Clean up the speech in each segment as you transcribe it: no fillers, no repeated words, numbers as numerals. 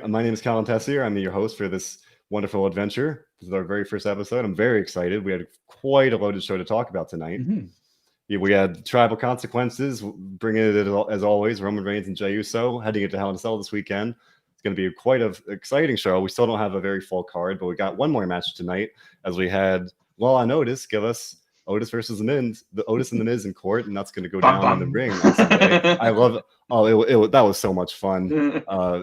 my name is Colin Tessier. I'm your host for this wonderful adventure. This is our very first episode. I'm very excited. We had quite a loaded show to talk about tonight. Yeah, we had tribal consequences, bringing it as always, Roman Reigns and Jey Uso heading into Hell in a Cell this weekend. It's going to be quite an exciting show. We still don't have a very full card, but we got one more match tonight as we had Law and Otis give us Otis versus the Miz, the Otis and the Miz in court, and that's going to go down in the ring on Sunday. I love it. Oh, that was so much fun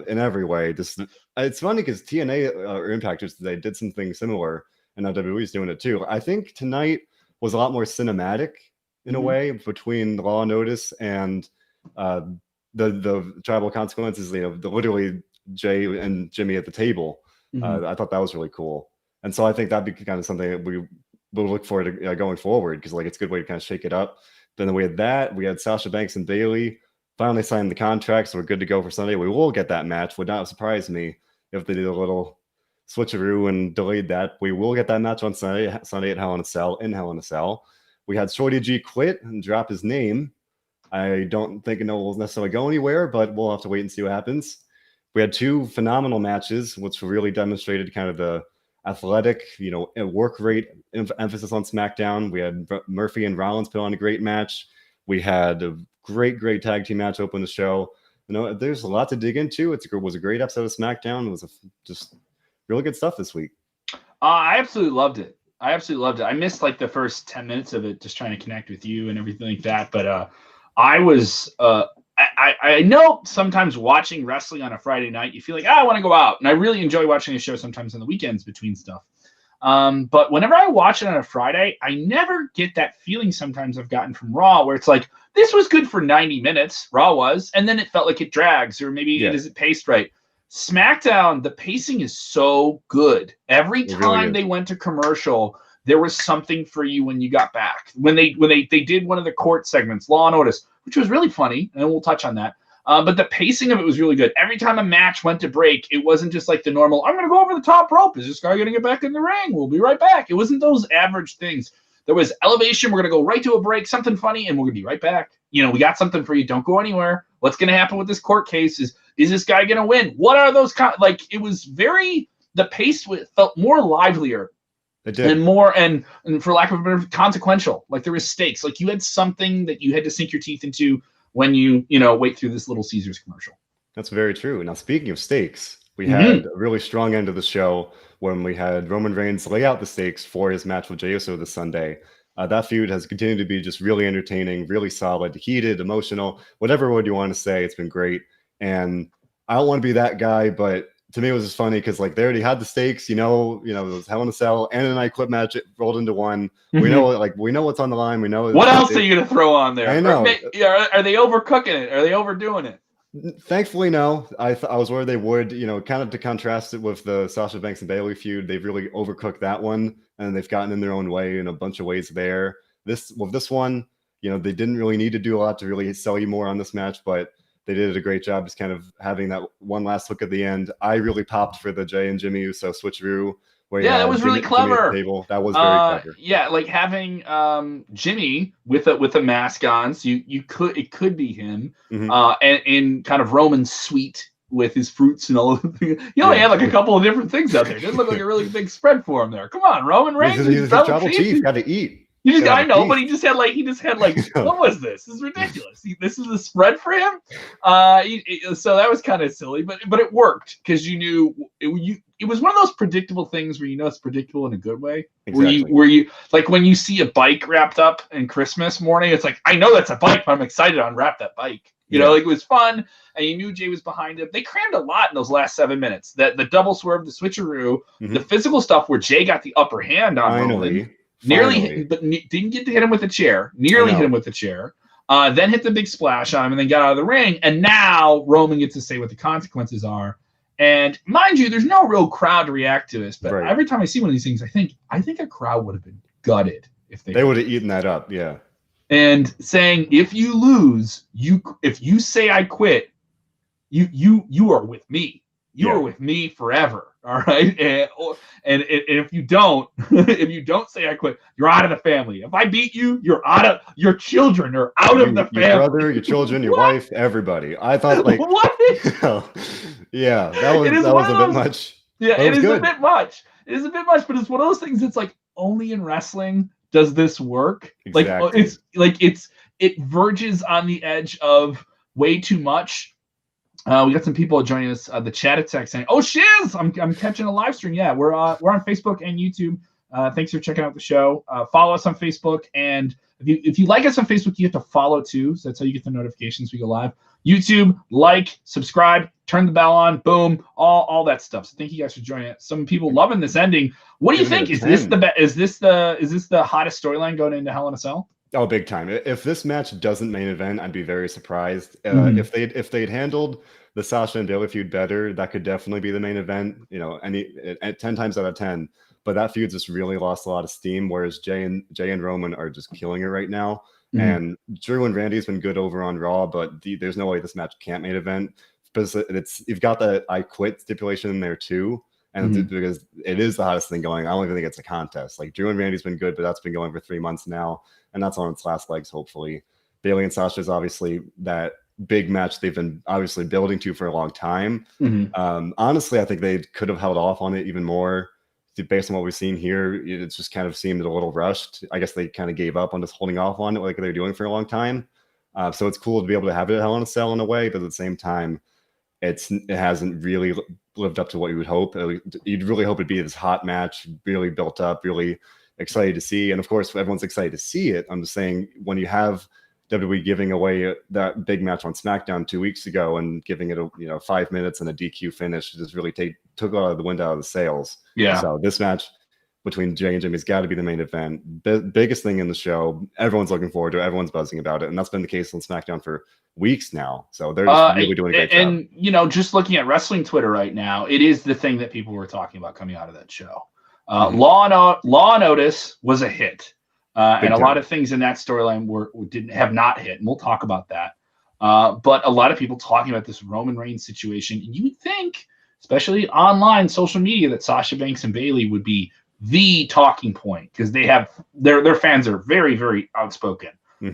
in every way. It's funny because TNA or Impactors today did something similar, and WWE's doing it too. I think tonight was a lot more cinematic in a way between Law and Otis and the tribal consequences. Literally Jay and Jimmy at the table. I thought that was really cool, and so I think that'd be kind of something that we'll look forward to going forward, because it's a good way to kind of shake it up. Then we had Sasha Banks and Bayley finally signed the contract, so we're good to go for Sunday. We will get that match. Would not surprise me if they did a little switcheroo and delayed that. We will get that match on Sunday at Hell in a Cell. We had Shorty G quit and drop his name. I don't think it will necessarily go anywhere, but we'll have to wait and see what happens. We had two phenomenal matches, which really demonstrated kind of the athletic, work rate emphasis on SmackDown. We had Murphy and Rollins put on a great match. We had a great tag team match open the show. There's a lot to dig into. It was a great episode of SmackDown. It was just really good stuff this week. I absolutely loved it. I missed the first 10 minutes of it, just trying to connect with you and everything like that. But I was, I know sometimes watching wrestling on a Friday night, you feel like, I want to go out. And I really enjoy watching a show sometimes on the weekends between stuff. But whenever I watch it on a Friday, I never get that feeling sometimes I've gotten from Raw, where it's like, this was good for 90 minutes, Raw was, and then it felt like it drags, or maybe it isn't paced right. SmackDown, the pacing is so good. Every time they went to commercial, there was something for you when you got back. When they did one of the court segments, Law and Otis, which was really funny, and we'll touch on that. But the pacing of it was really good. Every time a match went to break, it wasn't just like the normal, I'm going to go over the top rope. Is this guy going to get back in the ring? We'll be right back. It wasn't those average things. There was elevation. We're going to go right to a break, something funny, and we're going to be right back. We got something for you. Don't go anywhere. What's going to happen with this court case? Is this guy going to win? What are those it was the pace felt more livelier. It did. And more, and for lack of a better, consequential. There was stakes. You had something that you had to sink your teeth into when you wait through this Little Caesars commercial. That's very true. Now, speaking of stakes, we had a really strong end of the show when we had Roman Reigns lay out the stakes for his match with Jey Uso this Sunday. That feud has continued to be just really entertaining, really solid, heated, emotional, whatever word you want to say. It's been great. And I don't want to be that guy, but to me, it was just funny because they already had the stakes, it was Hell in a Cell and an I Quit match rolled into one. We know, we know what's on the line. We know what else are you going to throw on there? I know. Are they overcooking it? Are they overdoing it? Thankfully, no. I was worried they would, kind of to contrast it with the Sasha Banks and Bayley feud. They've really overcooked that one, and they've gotten in their own way in a bunch of ways there. This one, they didn't really need to do a lot to really sell you more on this match, but they did a great job just kind of having that one last look at the end. I really popped for the Jey and Jimmy Uso switcheroo. That was really clever. That was very clever. Yeah, having Jimmy with a mask on, so it could be him, and in kind of Roman suite with his fruits and all of the things. He only had a couple of different things out there. It didn't look like a really big spread for him there. Come on, Roman Reigns. He's a tribal chief. Got to eat. I know, but he just had what was this? This is ridiculous. This is the spread for him. So that was kind of silly, but it worked because you knew it was one of those predictable things where it's predictable in a good way. Exactly. Where you when you see a bike wrapped up in Christmas morning, it's I know that's a bike, but I'm excited to unwrap that bike. It was fun, and you knew Jay was behind him. They crammed a lot in those last 7 minutes. The double swerve, the switcheroo, the physical stuff where Jay got the upper hand on Roman. Nearly, but didn't get to hit him with a chair. Nearly hit him with a chair. Then hit the big splash on him, and then got out of the ring. And now Roman gets to say what the consequences are. And mind you, there's no real crowd to react to this. But every time I see one of these things, I think a crowd would have been gutted if they would have eaten that up. Yeah. And saying, if you lose, if you say I quit, you are with me. you're with me forever. All right. And if you don't, if you don't say I quit, you're out of the family. If I beat you, your children are out of the family. Your brother, your children, your wife, everybody. I thought like, what? Yeah, that was a bit much. Yeah, it is a bit much. It is a bit much, but it's one of those things that's like only in wrestling does this work. Exactly. It verges on the edge of way too much. We got some people joining us. The chat attack saying, "Oh shiz, I'm catching a live stream." Yeah, we're on Facebook and YouTube. Thanks for checking out the show. Follow us on Facebook, and if you like us on Facebook, you have to follow too. So that's how you get the notifications we go live. YouTube, like, subscribe, turn the bell on, boom, all that stuff. So thank you guys for joining us. Some people loving this ending. What do you think? Is this the hottest storyline going into Hell in a Cell? Oh, big time. If this match doesn't main event, I'd be very surprised. If they'd handled the Sasha and Bayley feud better, that could definitely be the main event. 10 times out of 10. But that feud just really lost a lot of steam. Whereas Jay and Roman are just killing it right now. And Drew and Randy has been good over on Raw, but there's no way this match can't main event because you've got the I quit stipulation in there too. And because it is the hottest thing going, I don't even think it's a contest. Like Drew and Randy's been good, but that's been going for 3 months now, and that's on its last legs, hopefully. Bayley and Sasha is obviously that big match they've been obviously building to for a long time. Honestly, I think they could have held off on it even more. Based on what we've seen here, it just kind of seemed a little rushed. I guess they kind of gave up on just holding off on it like they're doing for a long time. So it's cool to be able to have it at Hell in a Cell in a way, but at the same time, it hasn't really lived up to what you would hope. You'd really hope it'd be this hot match, really built up, really excited to see. And of course, everyone's excited to see it. I'm just saying, when you have WWE giving away that big match on SmackDown 2 weeks ago and giving it 5 minutes and a DQ finish, just really took out of the wind out of the sails. Yeah. So this match between Jay and Jimmy's got to be the main event. Biggest thing in the show. Everyone's looking forward to it. Everyone's buzzing about it. And that's been the case on SmackDown for weeks now. So they're just really doing a great job. And, just looking at wrestling Twitter right now, it is the thing that people were talking about coming out of that show. Law and Otis was a hit. And a lot of things in that storyline have not hit. And we'll talk about that. But a lot of people talking about this Roman Reigns situation. And you would think, especially online, social media, that Sasha Banks and Bayley would be the talking point because they have their fans are very, very outspoken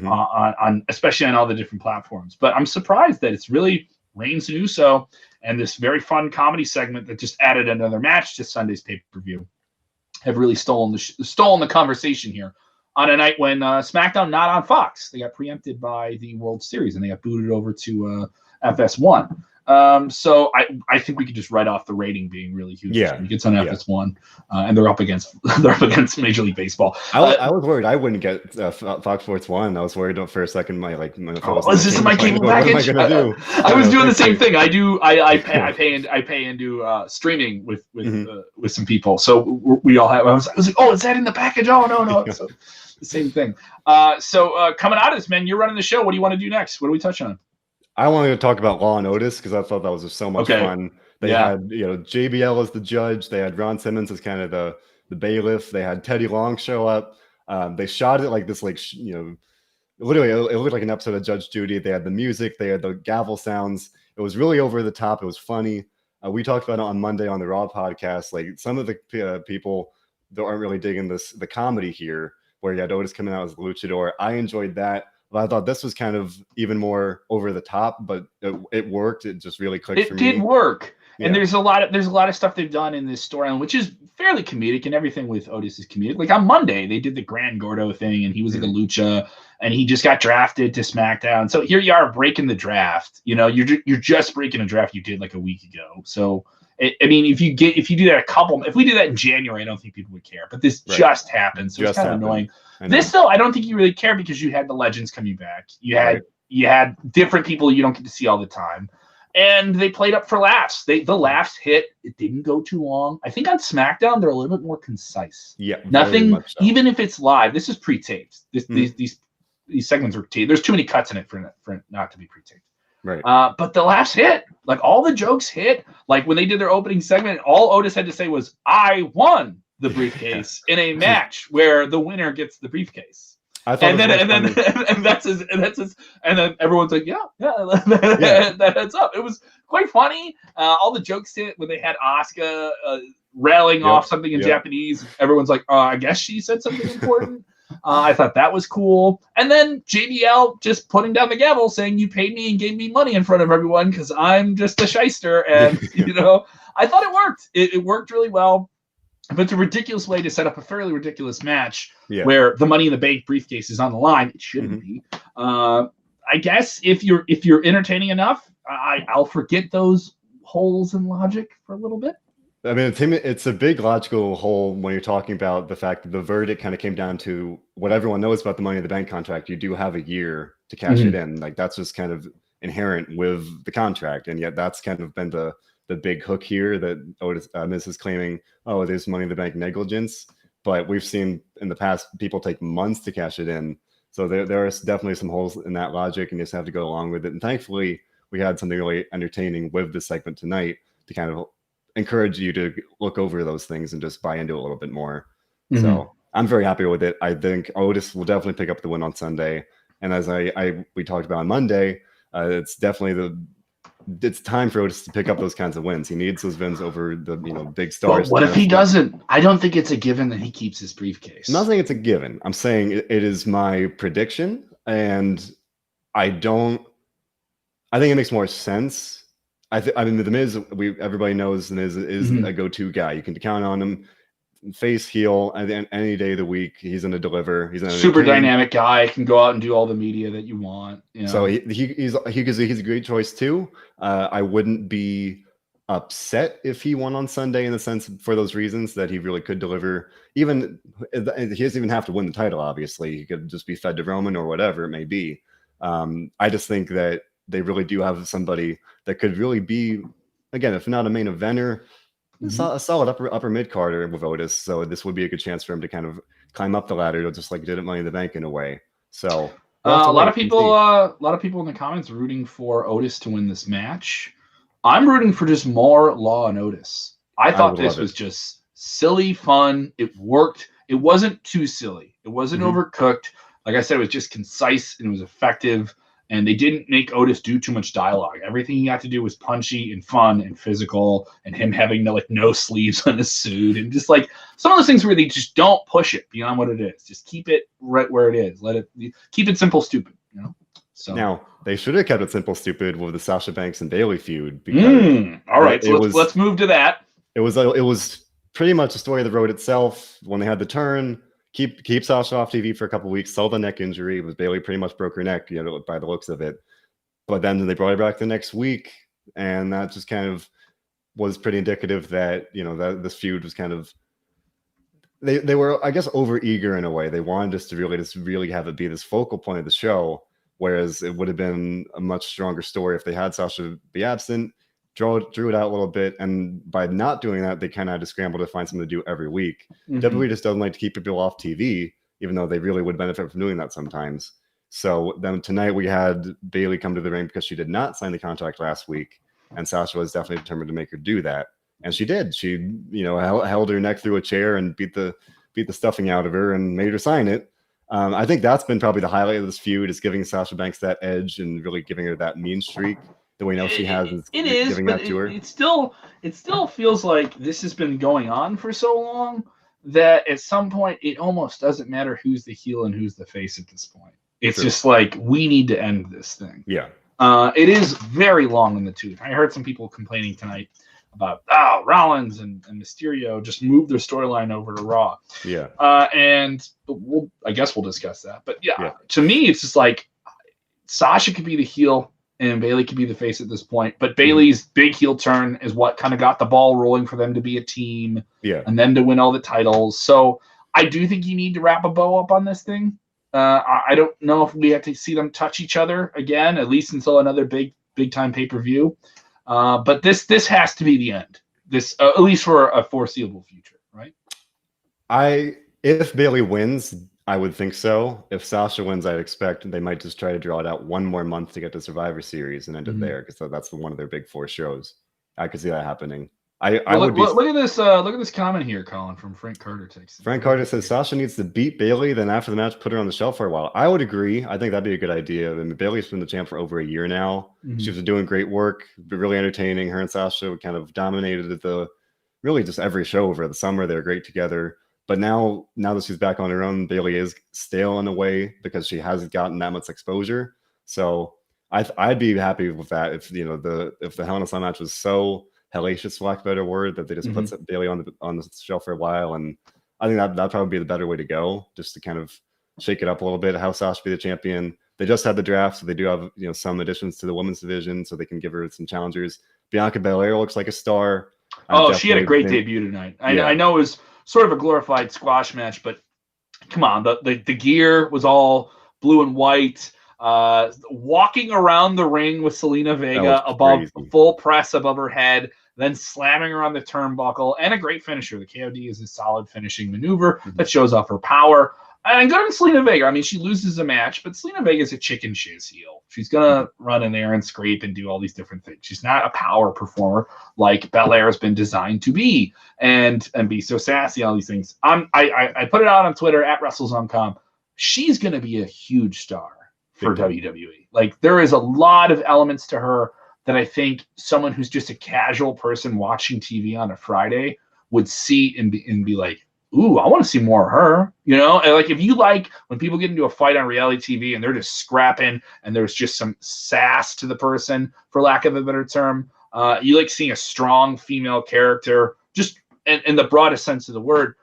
on especially on all the different platforms. But I'm surprised that it's really Reigns and Uso and this very fun comedy segment that just added another match to Sunday's pay-per-view have really stolen the conversation here on a night when SmackDown not on Fox. They got preempted by the World Series and they got booted over to FS1. So I think we could just write off the rating being really huge. Yeah, it's on FS1, and they're up against Major League Baseball. I was worried I wouldn't get Fox Sports 1. I was worried for a second. Is this my cable package? What am I gonna do? I was doing the same thing. I pay and do streaming with some people. So we all have. I was like, oh, is that in the package? Oh no. So the same thing. So coming out of this, man, you're running the show. What do you want to do next? What do we touch on? I wanted to talk about Law and Otis because I thought that was just so much fun. They had JBL as the judge. They had Ron Simmons as kind of the bailiff. They had Teddy Long show up. They shot it like this, literally it looked like an episode of Judge Judy. They had the music. They had the gavel sounds. It was really over the top. It was funny. We talked about it on Monday on the Raw podcast. Like some of the people that aren't really digging the comedy here, where you had Otis coming out as the luchador. I enjoyed that. But I thought this was kind of even more over the top, but it worked. It just really clicked for me. It did work. Yeah. And there's a lot of stuff they've done in this storyline, which is fairly comedic, and everything with Otis is comedic. Like on Monday, they did the Gran Gordo thing, and he was like a lucha, and he just got drafted to SmackDown. So here you are breaking the draft. You're just breaking a draft you did like a week ago. So I mean, if you do that if we did that in January, I don't think people would care. But this just happened, so it's kind of annoying. This though, I don't think you really care because you had the legends coming back. You had different people you don't get to see all the time, and they played up for laughs. The laughs hit. It didn't go too long. I think on SmackDown they're a little bit more concise. Yeah, nothing. So. Even if it's live, this is pre-taped. These segments are taped. There's too many cuts in it for not to be pre-taped. Right. But the laughs hit. Like all the jokes hit. Like when they did their opening segment, all Otis had to say was, "I won the briefcase in a match where the winner gets the briefcase." I thought, and then that's his, and then everyone's like, yeah, that's up. It was quite funny. All the jokes hit when they had Asuka railing off something in Japanese. Everyone's like, I guess she said something important. I thought that was cool. And then JBL just putting down the gavel saying, you paid me and gave me money in front of everyone because I'm just a shyster. And, I thought it worked. It worked really well. But it's a ridiculous way to set up a fairly ridiculous match where the Money in the Bank briefcase is on the line. It shouldn't be. I guess if you're entertaining enough, I'll forget those holes in logic for a little bit. I mean, it's a big logical hole when you're talking about the fact that the verdict kind of came down to what everyone knows about the Money in the Bank contract. You do have a year to cash it in. Like, that's just kind of inherent with the contract. And yet that's kind of been the big hook here that Miz is claiming, oh, there's Money in the Bank negligence. But we've seen in the past people take months to cash it in. So there are definitely some holes in that logic, and you just have to go along with it. And thankfully, we had something really entertaining with this segment tonight to kind of encourage you to look over those things and just buy into it a little bit more. So I'm very happy with it. I think Otis will definitely pick up the win on Sunday. And as we talked about on Monday, it's definitely it's time for Otis to pick up those kinds of wins. He needs those wins over the big stars. But what if he doesn't? I don't think it's a given that he keeps his briefcase. I'm not saying it's a given. I'm saying it is my prediction, and I think it makes more sense. I mean, the Miz, everybody knows the Miz is a go-to guy. You can count on him, face, heel, and any day of the week, he's going to deliver. He's a super dynamic guy. Can go out and do all the media that you want. So he's a great choice too. I wouldn't be upset if he won on Sunday in the sense for those reasons that he really could deliver. Even he doesn't even have to win the title. Obviously, he could just be fed to Roman or whatever it may be. I just think that they really do have somebody that could really be, again, if not a main eventer, a solid upper mid carder with Otis. So this would be a good chance for him to kind of climb up the ladder, just like he did at Money in the Bank in a way. So a lot of people in the comments rooting for Otis to win this match. I'm rooting for just more Law and Otis. I thought this was just silly fun. It worked. It wasn't too silly. It wasn't overcooked. Like I said, it was just concise and it was effective. And they didn't make Otis do too much dialogue. Everything he got to do was punchy and fun and physical, and him having no sleeves on his suit, and just like some of those things where they just don't push it beyond what it is. Just keep it right where it is. Keep it simple, stupid. So now they should have kept it simple, stupid with the Sasha Banks and Bayley feud. Because all right, so let's move to that. It was pretty much the story that wrote itself when they had the turn. Keep Sasha off TV for a couple of weeks, sell the neck injury. It was Bayley pretty much broke her neck, by the looks of it. But then they brought her back the next week, and that just kind of was pretty indicative that that this feud was kind of they were, I guess, over eager in a way. They wanted us to really have it be this focal point of the show, whereas it would have been a much stronger story if they had Sasha be absent, drew it out a little bit, and by not doing that, they kind of had to scramble to find something to do every week. WWE just doesn't like to keep people off TV, even though they really would benefit from doing that sometimes. So then tonight we had Bayley come to the ring because she did not sign the contract last week, and Sasha was definitely determined to make her do that, and she did. She held her neck through a chair and beat the stuffing out of her and made her sign it. I think that's been probably the highlight of this feud, is giving Sasha Banks that edge and really giving her that mean streak that we know she has. It is, giving that to her. It still feels like this has been going on for so long that at some point it almost doesn't matter who's the heel and who's the face at this point. It's just like, we need to end this thing. Yeah. It is very long in the tooth. I heard some people complaining tonight about Rollins and Mysterio just moved their storyline over to Raw. Yeah. And I guess we'll discuss that. But yeah, to me, it's just like Sasha could be the heel and Bayley could be the face at this point. But Bayley's big heel turn is what kind of got the ball rolling for them to be a team. Yeah. And then to win all the titles. So I do think you need to wrap a bow up on this thing. I don't know if we have to see them touch each other again, at least until another big time pay-per-view. But this has to be the end. This at least for a foreseeable future, right? If Bayley wins, I would think so. If Sasha wins, I'd expect they might just try to draw it out one more month to get to Survivor Series and end it there, because that's one of their big four shows. I could see that happening. I would be. Look at this. Look at this comment here, Colin, from Frank Carter. Frank Carter says Sasha needs to beat Bayley, then after the match, put her on the shelf for a while. I would agree. I think that'd be a good idea. I mean, Bayley's been the champ for over a year now. She was doing great work, but really entertaining. Her and Sasha kind of dominated really just every show over the summer. They were great together. But now that she's back on her own, Bayley is stale in a way because she hasn't gotten that much exposure. So I'd be happy with that if the Hell in a Cell match was so hellacious, for lack of a better word, that they just put Bayley on the shelf for a while. And I think that'd probably be the better way to go, just to kind of shake it up a little bit, have Sasha be the champion. They just had the draft, so they do have some additions to the women's division, so they can give her some challengers. Bianca Belair looks like a star. She had a great debut tonight. I know it was sort of a glorified squash match, but come on, the gear was all blue and white. Walking around the ring with Selena Vega above full press above her head, then slamming her on the turnbuckle, and a great finisher. The KOD is a solid finishing maneuver that shows off her power. And good on Selena Vega. I mean, she loses a match, but Selena Vega is a chicken shiz heel. She's going to run in there and scrape and do all these different things. She's not a power performer like Belair has been designed to be and be so sassy, all these things. I put it out on Twitter at WrestleZone.com. She's going to be a huge star for WWE. Like, there is a lot of elements to her that I think someone who's just a casual person watching TV on a Friday would see and be like, ooh, I want to see more of her. And like, if you like when people get into a fight on reality TV and they're just scrapping and there's just some sass to the person, for lack of a better term, you like seeing a strong female character, just in the broadest sense of the word.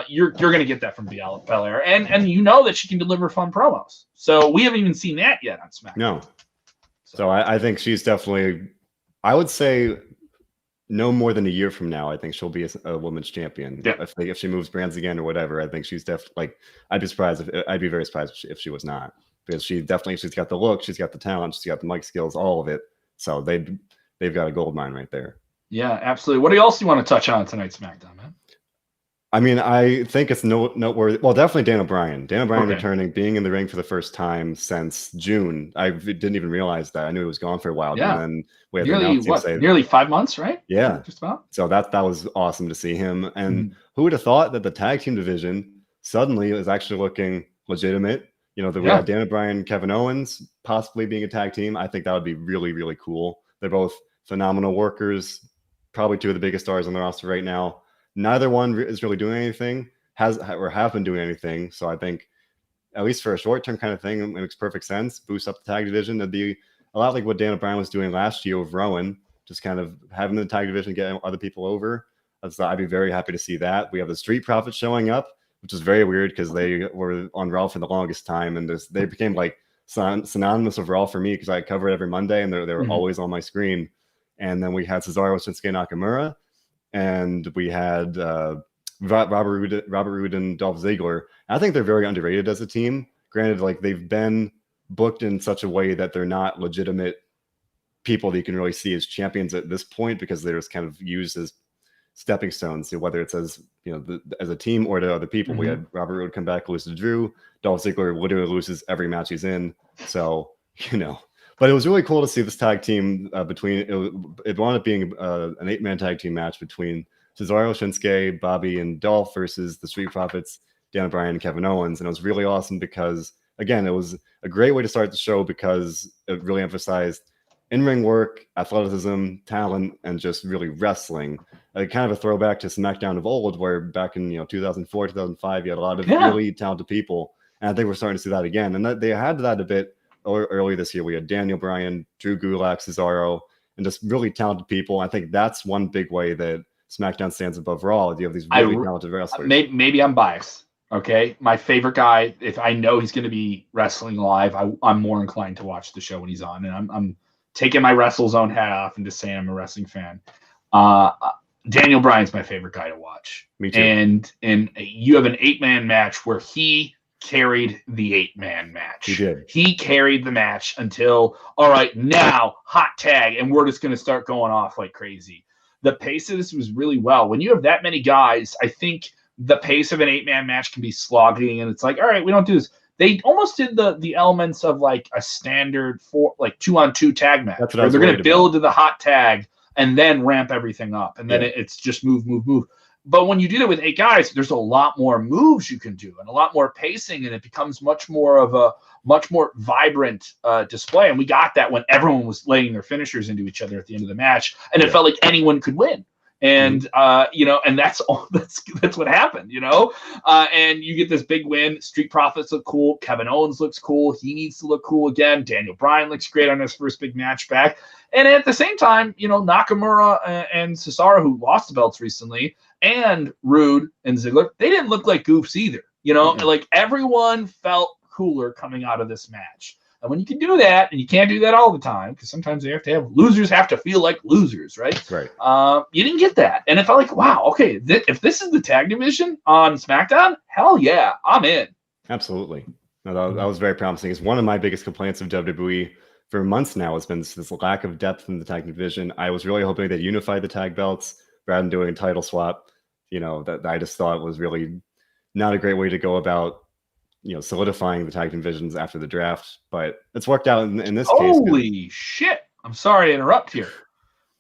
You're going to get that from Belair, and that she can deliver fun promos. So we haven't even seen that yet on SmackDown. No. So I think she's definitely, I would say, no more than a year from now, I think she'll be a women's champion. Yeah. If she moves brands again or whatever, I think she's definitely I'd be very surprised if she was not, because she's got the look, she's got the talent, she's got the mic skills, all of it. So they've got a gold mine right there. Yeah, absolutely. What else do you want to touch on tonight's SmackDown, man? I mean, I think it's noteworthy. Well, definitely Daniel Bryan. Daniel Bryan returning, being in the ring for the first time since June. I didn't even realize that. I knew he was gone for a while. Yeah. And then we had nearly 5 months, right? Yeah. Just about. So that was awesome to see him. And who would have thought that the tag team division suddenly is actually looking legitimate? We had Daniel Bryan, Kevin Owens possibly being a tag team. I think that would be really, really cool. They're both phenomenal workers, probably two of the biggest stars on the roster right now. Neither one is really doing anything, have been doing anything. So I think, at least for a short-term kind of thing, it makes perfect sense. Boost up the tag division. It'd be a lot like what Daniel Bryan was doing last year with Rowan, just kind of having the tag division get other people over. So I'd be very happy to see that. We have the Street Profits showing up, which is very weird because they were on Raw for the longest time, and they became like synonymous with Raw for me because I cover it every Monday, and they were always on my screen. And then we had Cesaro, Shinsuke Nakamura. And we had Robert Roode and Dolph Ziggler. I think they're very underrated as a team. Granted, they've been booked in such a way that they're not legitimate people that you can really see as champions at this point, because they're just kind of used as stepping stones, whether it's as as a team or to other people. We had Robert Roode come back, lose to Drew. Dolph Ziggler literally loses every match he's in. So But it was really cool to see this tag team it wound up being an 8-man tag team match between Cesaro, Shinsuke, Bobby, and Dolph versus the Street Profits, Daniel Bryan, and Kevin Owens. And it was really awesome because, again, it was a great way to start the show because it really emphasized in-ring work, athleticism, talent, and just really wrestling. Kind of a throwback to SmackDown of old, where back in 2004, 2005, you had a lot of really talented people. And I think we're starting to see that again. And they had that a bit early this year. We had Daniel Bryan, Drew Gulak, Cesaro, and just really talented people. I think that's one big way that SmackDown stands above Raw. You have these really talented wrestlers. Maybe I'm biased. Okay, my favorite guy, if I know he's going to be wrestling live, I'm more inclined to watch the show when he's on. And I'm taking my WrestleZone hat off and just saying I'm a wrestling fan. Daniel Bryan's my favorite guy to watch. Me too. And you have an 8-man match where he carried the 8-man match. He did. He carried the match until, all right, now hot tag, and we're just going to start going off like crazy. The pace of this was really well. When you have that many guys, I think the pace of an 8-man match can be slogging, and it's like, all right, we don't do this. They almost did the elements of like a standard 2-on-2 tag match. Where they're going to build to the hot tag and then ramp everything up. And then it's just move, move, move. But when you do that with 8 guys, there's a lot more moves you can do and a lot more pacing, and it becomes much more vibrant display. And we got that when everyone was laying their finishers into each other at the end of the match, and it felt like anyone could win. And and that's what happened, and you get this big win. Street Profits look cool. Kevin Owens looks cool. He needs to look cool again. Daniel Bryan looks great on his first big match back. And at the same time, Nakamura and Cesaro, who lost the belts recently, and Rude and Ziggler, they didn't look like goofs either. Like everyone felt cooler coming out of this match. And when you can do that, and you can't do that all the time, because sometimes losers have to feel like losers, right? Right. You didn't get that. And it felt like, wow, okay, if this is the tag division on SmackDown, hell yeah, I'm in. Absolutely. No, that was very promising. It's one of my biggest complaints of WWE for months now has been this lack of depth in the tag division. I was really hoping they'd unify the tag belts rather than doing a title swap. That I just thought was really not a great way to go about solidifying the tag divisions after the draft, but it's worked out in this case. Holy shit. I'm sorry to interrupt here.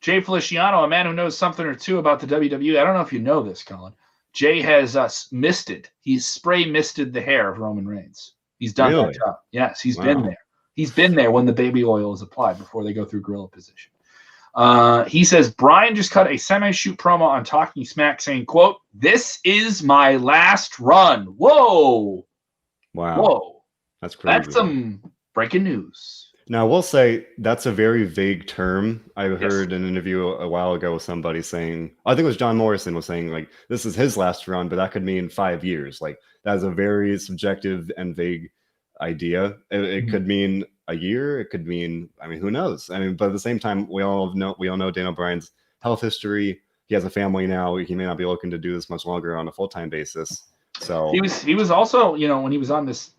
Jay Feliciano, a man who knows something or two about the WWE. I don't know if you know this, Colin. Jay has misted. He's spray misted the hair of Roman Reigns. He's done that job. Yes, he's been there. He's been there when the baby oil is applied before they go through gorilla position. He says, Bryan just cut a semi-shoot promo on Talking Smack saying, quote, "This is my last run." Whoa. Wow. Whoa. That's crazy. That's some breaking news. Now, I will say that's a very vague term. I heard an interview a while ago with somebody saying, I think it was John Morrison was saying, like, this is his last run, but that could mean 5 years. Like, that is a very subjective and vague idea. It could mean a year. It could mean, who knows? But at the same time, we all know Daniel Bryan's health history. He has a family now. He may not be looking to do this much longer on a full-time basis. So he was also, when he was on this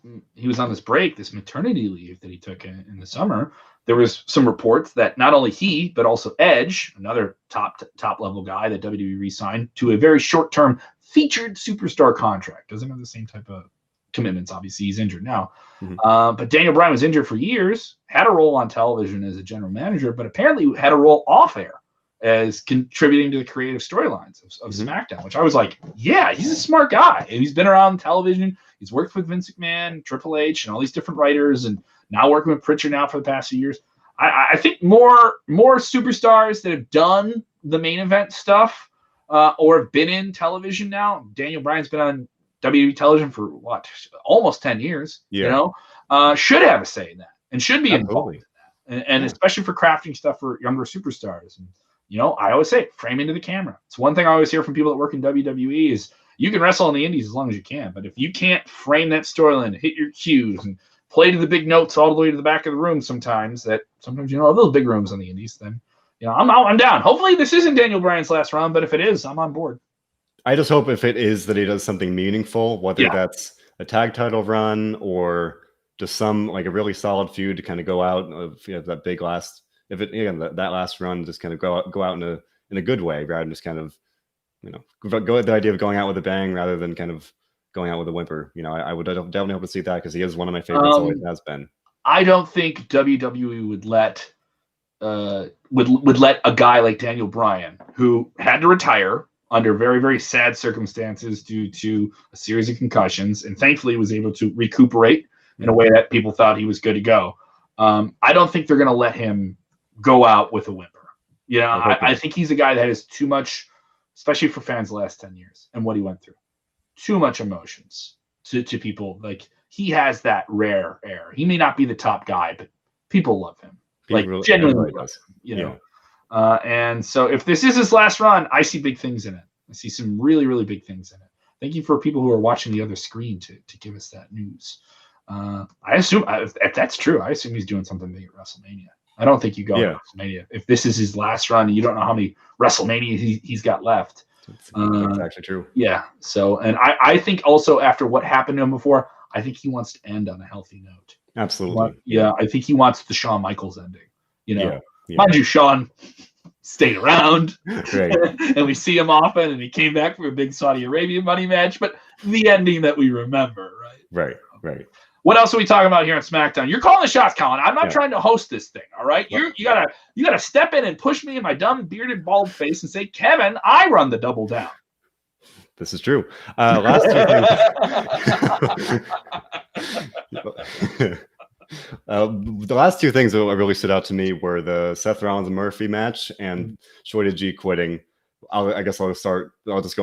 break, this maternity leave that he took in the summer, there was some reports that not only he, but also Edge, another top level guy that WWE re-signed to a very short-term featured superstar contract. Doesn't have the same type of commitments. Obviously, he's injured now. But Daniel Bryan was injured for years, had a role on television as a general manager, but apparently had a role off air as contributing to the creative storylines of SmackDown, which I was like, yeah, he's a smart guy. And he's been around television. He's worked with Vince McMahon, Triple H, and all these different writers, and now working with Pritchard now for the past few years. I think more superstars that have done the main event stuff or have been in television now. Daniel Bryan's been on WWE television for almost 10 years, should have a say in that and should be involved in that. And especially for crafting stuff for younger superstars. And, I always say, frame into the camera. It's one thing I always hear from people that work in WWE is you can wrestle in the indies as long as you can, but if you can't frame that storyline, hit your cues, and play to the big notes all the way to the back of the room sometimes those big rooms on the indies, then, I'm down. Hopefully this isn't Daniel Bryan's last run, but if it is, I'm on board. I just hope if it is that he does something meaningful, whether that's a tag title run or just some like a really solid feud to kind of go out of that big last. If it that last run just kind of go out in a good way rather than just kind of go the idea of going out with a bang rather than kind of going out with a whimper. I would definitely hope to see that because he is one of my favorites. Always has been. I don't think WWE would let a guy like Daniel Bryan, who had to retire under very, very sad circumstances due to a series of concussions, and thankfully was able to recuperate in a way that people thought he was good to go. I don't think they're going to let him go out with a whimper. I think he's a guy that has too much, especially for fans the last 10 years and what he went through. Too much emotions to people. Like, he has that rare air. He may not be the top guy, but people love him. Genuinely love him, and so if this is his last run, I see big things in it. I see some really, really big things in it. Thank you for people who are watching the other screen to give us that news. I assume if that's true, I assume he's doing something big at WrestleMania. I don't think you go to WrestleMania. If this is his last run and you don't know how many WrestleMania he's got left. That's actually true. Yeah. So, and I think also after what happened to him before, I think he wants to end on a healthy note. Absolutely. I think he wants the Shawn Michaels ending. Mind you, Shawn stayed around, and we see him often, and he came back for a big Saudi Arabia money match, but the ending that we remember, right? Right. What else are we talking about here on SmackDown? You're calling the shots, Colin. I'm not trying to host this thing. All right, you gotta step in and push me in my dumb bearded bald face and say, Kevin, I run the double down. This is true. Last two things. The last two things that really stood out to me were the Seth Rollins and Murphy match and Shorty G quitting. I guess I'll just go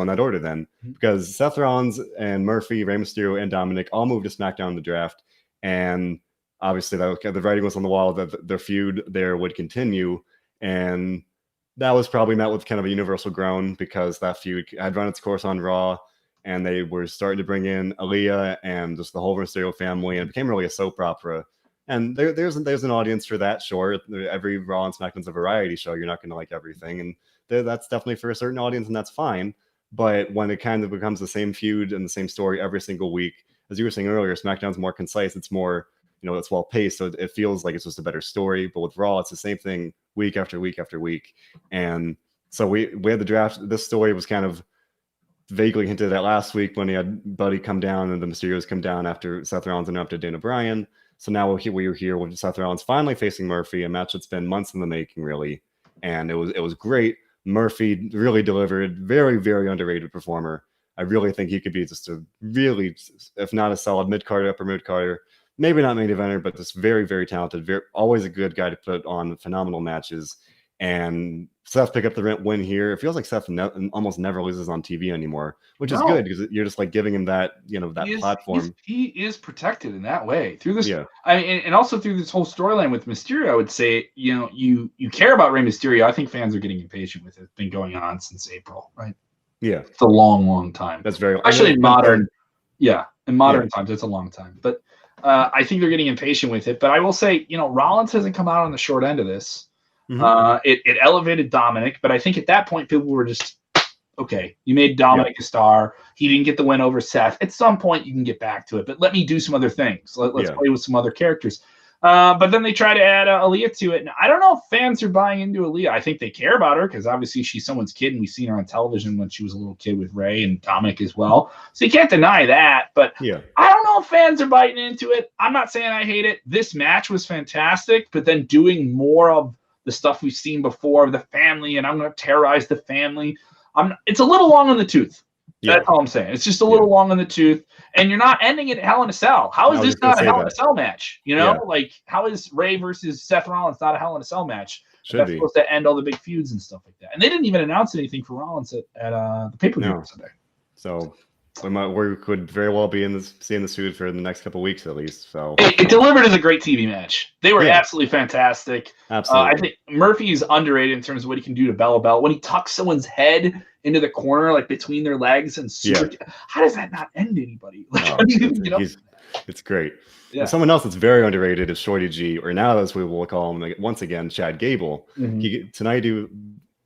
in that order then, because Seth Rollins and Murphy, Rey Mysterio, and Dominic all moved to SmackDown in the draft, and obviously the writing was on the wall that their feud there would continue, and that was probably met with kind of a universal groan because that feud had run its course on Raw, and they were starting to bring in Aaliyah and just the whole Mysterio family, and it became really a soap opera. And there's an audience for that, sure. Every Raw and SmackDown's a variety show. You're not going to like everything, and that's definitely for a certain audience, and that's fine. But when it kind of becomes the same feud and the same story every single week, as you were saying earlier, SmackDown's more concise. It's more, it's well paced, so it feels like it's just a better story. But with Raw, it's the same thing week after week after week. And so we had the draft. This story was kind of vaguely hinted at last week when he had Buddy come down and the Mysterios come down after Seth Rollins interrupted Dana Bryan. So now we're here with Seth Rollins finally facing Murphy, a match that's been months in the making, really. And it was great. Murphy really delivered. Very, very underrated performer. I really think he could be just a really, if not a solid mid-carder, upper mid-carder, maybe not main eventer, but just very, very talented. Always a good guy to put on phenomenal matches. And Seth picked up the win here. It feels like Seth almost never loses on TV anymore, which is good because you're just like giving him that, that platform. He is protected in that way through this. Yeah. And also through this whole storyline with Mysterio, I would say, you care about Rey Mysterio. I think fans are getting impatient with it. It's been going on since April, right? Yeah. It's a long, long time. That's very actually in modern times, it's a long time. But I think they're getting impatient with it. But I will say, Rollins hasn't come out on the short end of this. Mm-hmm. It elevated Dominic, but I think at that point people were just, okay, you made Dominic a star. He didn't get the win over Seth. At some point you can get back to it, but let me do some other things. Let's play with some other characters. But then they try to add Aaliyah to it. And I don't know if fans are buying into Aaliyah. I think they care about her because obviously she's someone's kid, and we've seen her on television when she was a little kid with Ray and Dominic as well. So you can't deny that. But I don't know if fans are biting into it. I'm not saying I hate it. This match was fantastic, but then doing more of the stuff we've seen before, the family, and I'm going to terrorize the family. It's a little long in the tooth. That's all I'm saying. It's just a little long in the tooth, and you're not ending it at Hell in a Cell. How is this not a Hell in a Cell match? Like how is Ray versus Seth Rollins not a Hell in a Cell match? That's supposed to end all the big feuds and stuff like that. And they didn't even announce anything for Rollins at the pay-per-view Sunday. So we could very well be seeing this feud for the next couple of weeks at least. So it delivered as a great TV match. They were absolutely fantastic. Absolutely. I think Murphy is underrated in terms of what he can do to Bell. When he tucks someone's head into the corner, like between their legs, and how does that not end anybody? It's great. Yeah. Someone else that's very underrated is Shorty G, or now as we will call him once again, Chad Gable. Mm-hmm. Tonight,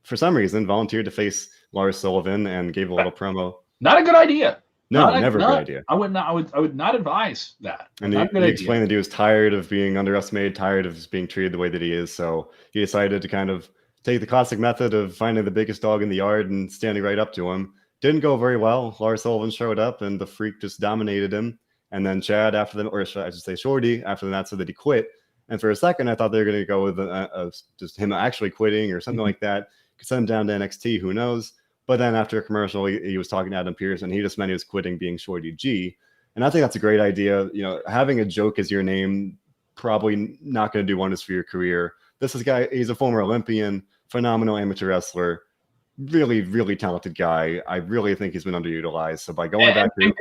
for some reason, volunteered to face Lars Sullivan and gave a little promo. Not a good idea. No, never a good idea. I would not advise that. And he explained that he was tired of being underestimated, tired of being treated the way that he is. So he decided to kind of take the classic method of finding the biggest dog in the yard and standing right up to him. Didn't go very well. Lars Sullivan showed up and the Freak just dominated him. And then Chad I should say Shorty after the match said that he quit. And for a second, I thought they were going to go with just him actually quitting or something like that. Could send him down to NXT. Who knows? But then after a commercial, he was talking to Adam Pearce, and he just meant he was quitting being Shorty G. And I think that's a great idea. Having a joke as your name, probably not going to do wonders for your career. This guy, he's a former Olympian, phenomenal amateur wrestler, really, really talented guy. I really think he's been underutilized. So by going back to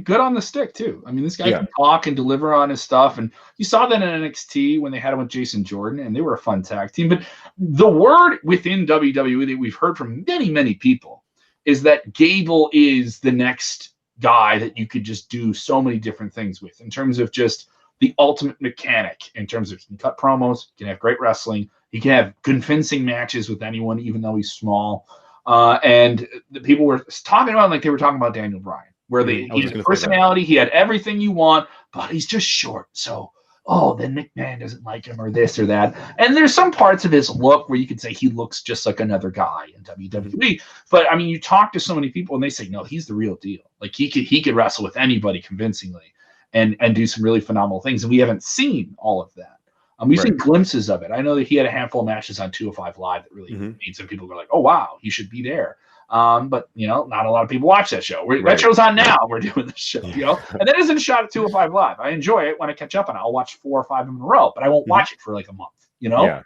good on the stick too. I mean, this guy can talk and deliver on his stuff. And you saw that in NXT when they had him with Jason Jordan, and they were a fun tag team. But the word within WWE that we've heard from many, many people is that Gable is the next guy that you could just do so many different things with in terms of just the ultimate mechanic, in terms of he can cut promos, he can have great wrestling, he can have convincing matches with anyone, even though he's small. And the people were talking about like they were talking about Daniel Bryan, where he had a personality, he had everything you want, but he's just short. So, the Nick Man doesn't like him or this or that. And there's some parts of his look where you could say he looks just like another guy in WWE. But I mean, you talk to so many people and they say, no, he's the real deal. Like he could wrestle with anybody convincingly. and do some really phenomenal things. And we haven't seen all of that. We've seen glimpses of it. I know that he had a handful of matches on 205 Live that really made some people go like, oh, wow, he should be there. But, you know, not a lot of people watch that show. That show's on now. We're doing this show, you know. And that isn't a shot at 205 Live. I enjoy it when I catch up on it. I'll watch 4 or 5 of them in a row, but I won't watch it for like a month, you know.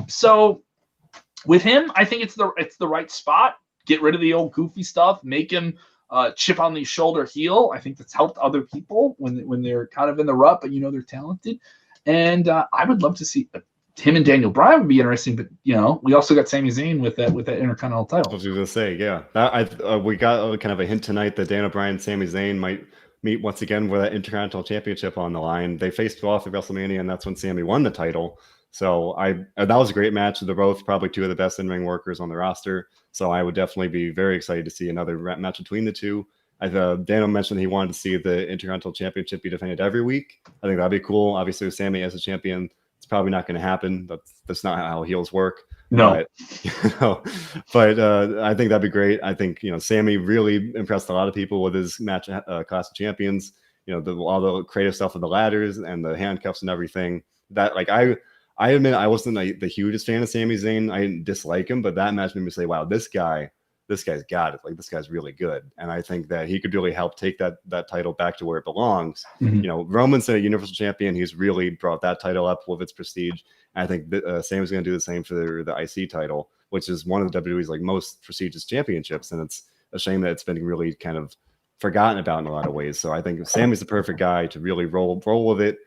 So with him, I think it's the right spot. Get rid of the old goofy stuff. Make him chip on the shoulder heel. I think that's helped other people when they're kind of in the rut, but you know they're talented. And I would love to see him and Daniel Bryan would be interesting, but you know we also got Sami Zayn with that Intercontinental title. I was going to say, yeah, we got kind of a hint tonight that Daniel Bryan and Sami Zayn might meet once again with that Intercontinental Championship on the line. They faced off at WrestleMania, and that's when Sami won the title. So that was a great match. They're both probably two of the best in-ring workers on the roster. So I would definitely be very excited to see another match between the two. Daniel mentioned he wanted to see the Intercontinental Championship be defended every week. I think that'd be cool. Obviously, with Sami as a champion, it's probably not going to happen. That's not how heels work. No. But I think that'd be great. I think, you know, Sami really impressed a lot of people with his match Clash of Champions. You know, all the creative stuff with the ladders and the handcuffs and everything. That, like, I admit I wasn't the hugest fan of Sami Zayn. I didn't dislike him, but that match made me say, wow, this guy's got it. Like, this guy's really good. And I think that he could really help take that title back to where it belongs. You know, Roman's a Universal Champion. He's really brought that title up with its prestige. And I think Sami's going to do the same for the IC title, which is one of the WWE's like most prestigious championships. And it's a shame that it's been really kind of forgotten about in a lot of ways. So I think Sami's the perfect guy to really roll with it.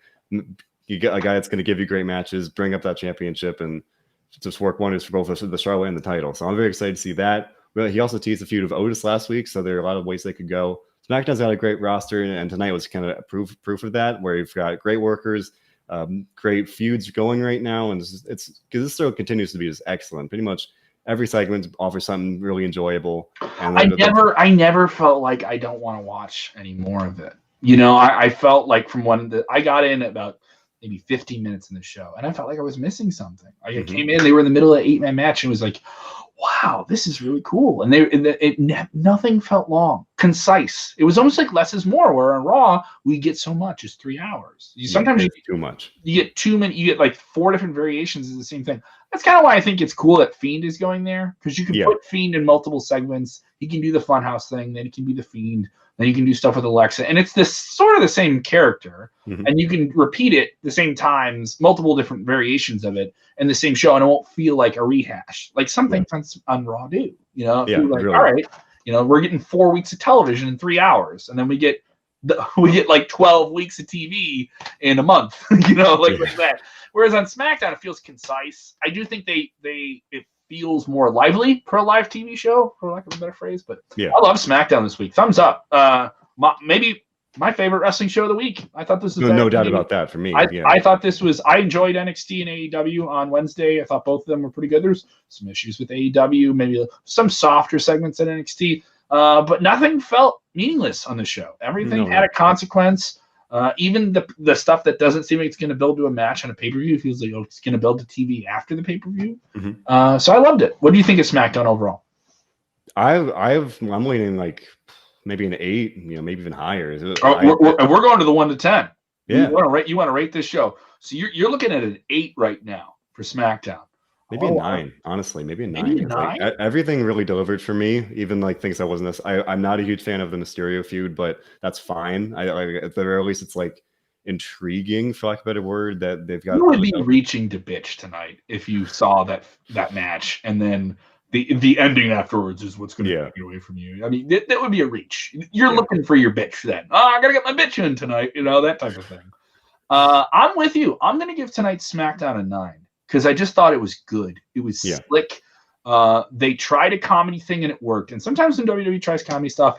You get a guy that's going to give you great matches, bring up that championship, and just work wonders for both the Charlotte and the title. So I'm very excited to see that. But he also teased a feud with Otis last week, so there are a lot of ways they could go. SmackDown's got a great roster, and tonight was kind of proof of that, where you've got great workers, great feuds going right now, and it's because this show continues to be just excellent. Pretty much every segment offers something really enjoyable. And I never felt like I don't want to watch any more of it. You know, I felt like from I got in about maybe 15 minutes in the show, and I felt like I was missing something. I came in, they were in the middle of an 8-man match, and it was like, wow, this is really cool. And nothing felt long, concise. It was almost like less is more, where on Raw, we get so much as 3 hours. Sometimes you get too much. You get too many, you get like 4 different variations of the same thing. That's kind of why I think it's cool that Fiend is going there, because you can put Fiend in multiple segments. He can do the Funhouse thing, then he can be the Fiend, then you can do stuff with Alexa. And it's this sort of the same character, and you can repeat it the same times, multiple different variations of it in the same show, and it won't feel like a rehash, like some things on Raw do. You know, like, really. All right, you know, we're getting 4 weeks of television in 3 hours, and then we get like 12 weeks of TV in a month, you know, like that. Whereas on SmackDown, it feels concise. I do think it feels more lively for a live TV show, for lack of a better phrase. But I love SmackDown this week. Thumbs up. Maybe my favorite wrestling show of the week. I thought this was no doubt about that for me. I thought this was. I enjoyed NXT and AEW on Wednesday. I thought both of them were pretty good. There's some issues with AEW, maybe some softer segments at NXT, but nothing felt meaningless on the show. Everything had a consequence. Even the stuff that doesn't seem like it's going to build to a match on a pay-per-view feels like it's going to build to TV after the pay-per-view. So I loved it. What do you think of SmackDown overall? I'm leaning like maybe an 8, you know, maybe even higher. We're going to the 1 to 10. Yeah, you want to rate this show. So you're looking at an 8 right now for SmackDown. Maybe a 9, honestly. Maybe a 9. Like, everything really delivered for me, even like things I wasn't. I'm not a huge fan of the Mysterio feud, but that's fine. At the very least, it's like intriguing, for lack of a better word, that they've got. You would be reaching to bitch tonight if you saw that match, and then the ending afterwards is what's going to take it away from you. I mean, that would be a reach. You're looking for your bitch then. Oh, I got to get my bitch in tonight. You know, that type of thing. I'm with you. I'm going to give tonight's SmackDown a 9. Because I just thought it was good. It was slick. They tried a comedy thing and it worked. And sometimes when WWE tries comedy stuff,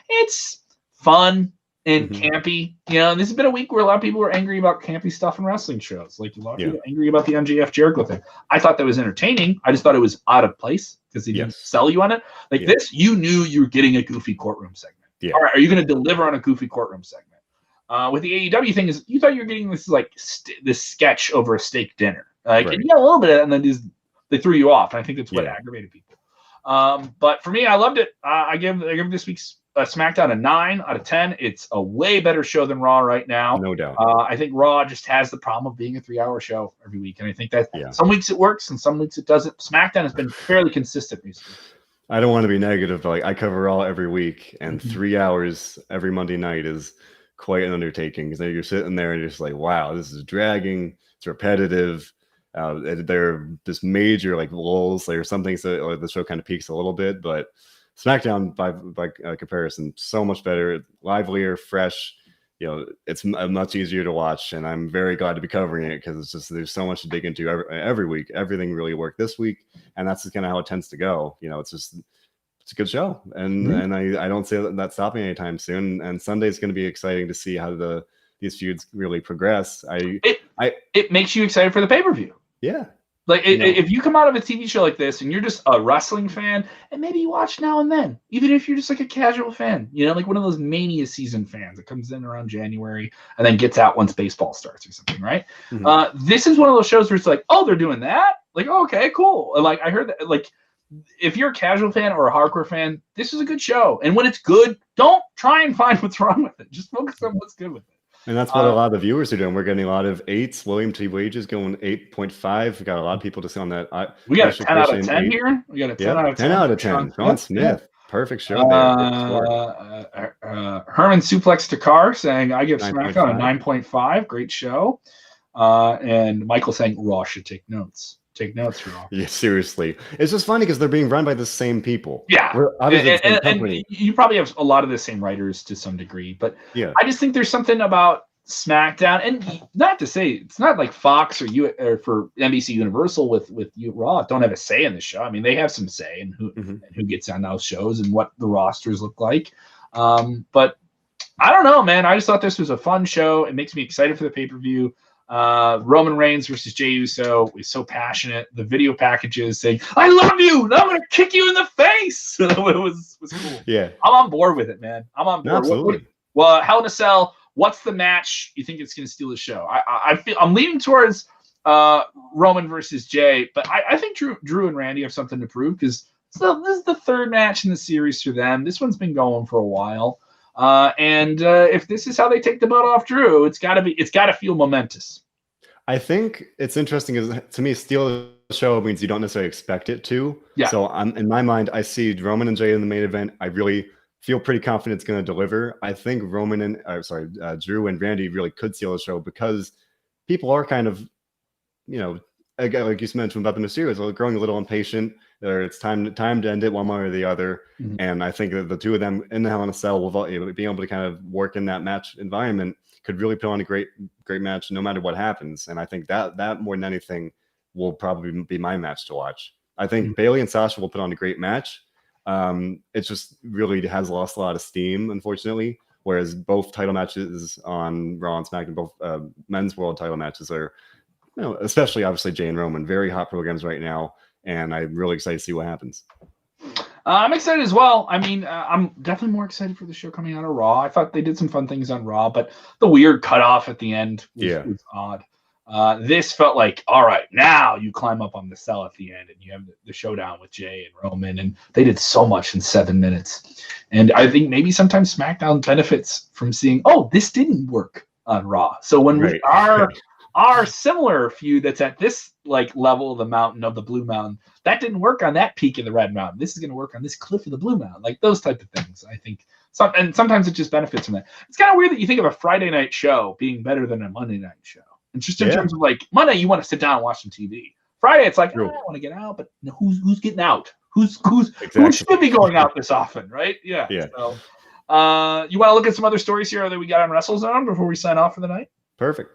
it's fun and campy. You know, and this has been a week where a lot of people were angry about campy stuff in wrestling shows. Like a lot of people angry about the MJF Jericho thing. I thought that was entertaining. I just thought it was out of place because they didn't sell you on it. Like this, you knew you were getting a goofy courtroom segment. All right, are you going to deliver on a goofy courtroom segment? With the AEW thing is, you thought you were getting this like this sketch over a steak dinner. And you got a little bit of it, and then they threw you off. And I think that's what aggravated people. But for me, I loved it. I give this week's SmackDown a 9 out of 10. It's a way better show than Raw right now. No doubt. I think Raw just has the problem of being a 3-hour show every week, and I think that Yeah. some weeks it works and some weeks it doesn't. SmackDown has been fairly consistent recently. I don't want to be negative, but like I cover Raw every week, and 3 hours every Monday night is quite an undertaking. Because you're sitting there and you're just like, wow, this is dragging. It's repetitive. There are just major like lulls. There's some things that or the show kind of peaks a little bit, but SmackDown by comparison, so much better, livelier, fresh. You know, it's much easier to watch, and I'm very glad to be covering it because it's just there's so much to dig into every week. Everything really worked this week, and that's just kind of how it tends to go. You know, it's a good show, and I don't see that stopping anytime soon. And Sunday's going to be exciting to see how these feuds really progress. It makes you excited for the pay-per-view. Yeah. Like if you come out of a TV show like this and you're just a wrestling fan, and maybe you watch now and then, even if you're just like a casual fan, you know, like one of those Mania season fans that comes in around January and then gets out once baseball starts or something, right? This is one of those shows where it's like, oh, they're doing that? Like, oh, okay, cool. And like I heard that, like, if you're a casual fan or a hardcore fan, this is a good show. And when it's good, don't try and find what's wrong with it. Just focus on what's good with it. And that's what a lot of the viewers are doing. We're getting a lot of 8s. William T. Wages going 8.5. We got a lot of people just on that. We got a 10 out of 10 here. We got a 10 out of 10. 10 out of 10. Sean Smith. Perfect show there. Herman Suplex to Carr saying, I give SmackDown a 9.5. Great show. And Michael saying, Raw should take notes. Take notes, Raw. Yeah, seriously. It's just funny because they're being run by the same people. Yeah. We're obviously the same company. And you probably have a lot of the same writers to some degree, but yeah. I just think there's something about SmackDown, and not to say it's not like Fox or for NBC Universal with Raw don't have a say in the show. I mean, they have some say in who gets on those shows and what the rosters look like. But I don't know, man. I just thought this was a fun show. It makes me excited for the pay-per-view. Roman Reigns versus Jey Uso was so passionate. The video packages saying, I love you, and I'm going to kick you in the face. It was cool. Yeah. I'm on board with it, man. I'm on board. No, absolutely. Well, Hell in a Cell, what's the match you think it's going to steal the show? I feel I'm leaning towards Roman versus Jey, but I think Drew and Randy have something to prove because this is the third match in the series for them. This one's been going for a while. And if this is how they take the belt off Drew, it's got to feel momentous. I think it's interesting because to me, steal the show means you don't necessarily expect it to. Yeah. So in my mind, I see Roman and Jey in the main event. I really feel pretty confident it's going to deliver. I think Drew and Randy really could steal the show because people are kind of, you know, like you mentioned about the Mysterios, they're growing a little impatient. It's time to end it one way or the other. And I think that the two of them in the Hell in a Cell will being able to kind of work in that match environment could really put on a great match no matter what happens. And I think that more than anything will probably be my match to watch. I think BAYLEY and SASHA will put on a great match. It just really has lost a lot of steam, unfortunately. Whereas both title matches on Raw and SmackDown, both men's world title matches are, you know, especially obviously Jey and Roman, very hot programs right now. And I'm really excited to see what happens. I'm excited as well. I mean, I'm definitely more excited for the show coming out of Raw. I thought they did some fun things on Raw, but the weird cutoff at the end was odd. This felt like, all right, now you climb up on the cell at the end and you have the showdown with Jey and Roman, and they did so much in 7 minutes. And I think maybe sometimes SmackDown benefits from seeing, oh, this didn't work on Raw. So when our similar feud that's at this like level of the mountain, of the Blue Mountain, that didn't work on that peak of the Red Mountain. This is going to work on this cliff of the Blue Mountain, like those type of things. I think and sometimes it just benefits from that. It's kind of weird that you think of a Friday night show being better than a Monday night show. And just in terms of like Monday, you want to sit down and watch some TV. Friday, it's like, I want to get out, but who's getting out? Who should be going out this often, right? Yeah. So, you want to look at some other stories here that we got on WrestleZone before we sign off for the night? Perfect.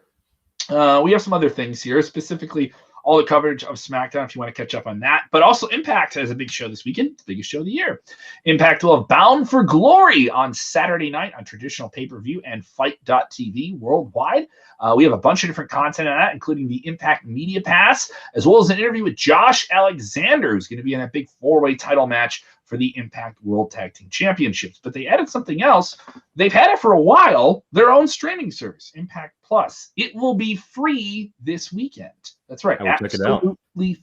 We have some other things here, specifically all the coverage of SmackDown if you want to catch up on that. But also Impact has a big show this weekend, the biggest show of the year. Impact will have Bound for Glory on Saturday night on traditional pay-per-view and Fight.tv worldwide. We have a bunch of different content on that, including the Impact Media Pass, as well as an interview with Josh Alexander, who's going to be in a big 4-way title match for the Impact World Tag Team Championships. But they added something else. They've had it for a while, their own streaming service, Impact Plus. It will be free this weekend. That's right. I will check it out.